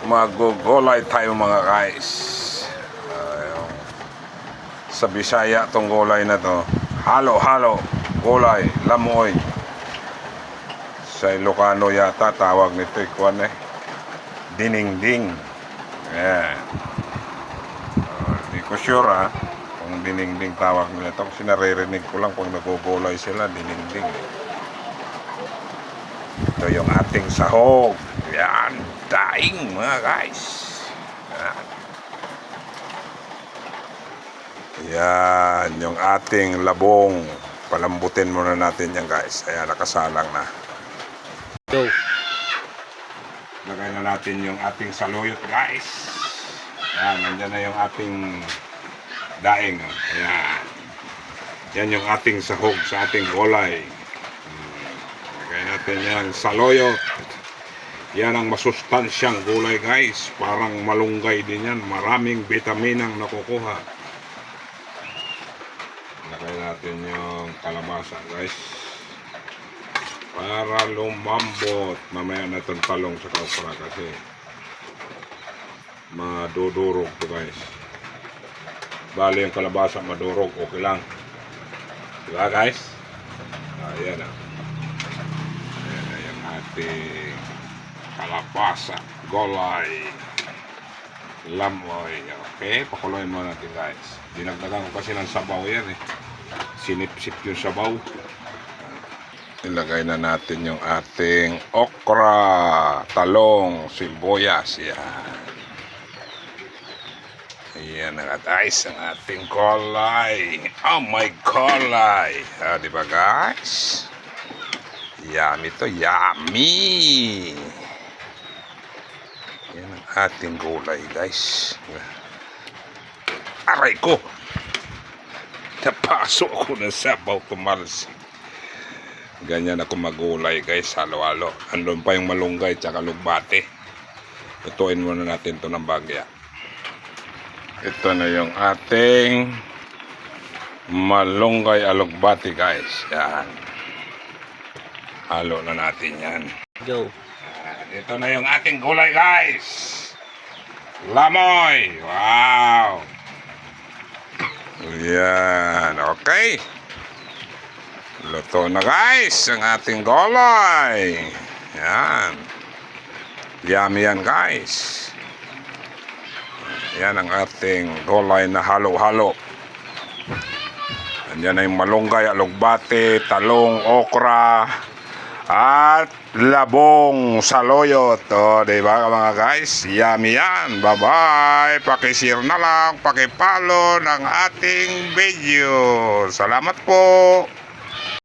Magugulay tayo mga guys. Sa Bisaya tong gulay na to, halo-halo gulay, lamoy. Sa Ilocano yata tawag nito ikuan diningding. Ayan. Di ko sure kung diningding tawag nila ito, kasi naririnig ko lang pag nagugulay sila, diningding. Ito yung ating sahog. Yan, daing mga guys. Yan, yung ating labong. Palambutin muna natin yan guys. Ayan, nakasalang na. Go. Lagay na natin yung ating saluyot guys. Ayan, nandyan na yung ating daing. Ayan. Yan yung ating sahog sa ating gulay. Lagay natin yan, saluyot. Yan ang masustansyang gulay guys. Parang malunggay din yan. Maraming vitaminang nakukuha. Lagay natin yung kalabasa guys. Para lumambot. Mamaya na itong talong sa okra kasi madudurog to guys. Bali yung kalabasa madurog, okay lang. Diba guys? Ayan na. Ayan na yung ating kalabasa, gulay, lamoy. Okay, pakuloyin mo natin guys. Dinagdagan ko kasi ng sabaw yan Sinipsip yung sabaw. Ilagay na natin yung ating okra, talong, sibuyas. Yan. Ayan na guys, ang ating gulay. Oh my gulay. Diba guys? Yummy to, yummy. Yan ang ating gulay guys. Aray ko! Napasok ako ng sabaw, tumalas. Ganyan ako magulay guys, halo-halo. Andun pa yung malunggay tsaka lugbate. Lutuin muna natin to ng bagya. Ito na yung ating malunggay alugbati guys. Yan. Halo na natin yan. Go. Ito na yung ating gulay guys. Lamoy. Wow. Yan. Okay. Luto na guys ang ating gulay. Yan. Yummy yan guys. Yan ang ating gulay na halo-halo. Yan na yung malunggay, alugbate, talong, okra, at labong saluyot. O, diba mga guys? Yummy yan. Bye-bye. Pakishare na lang, pakipalo ng ating video. Salamat po.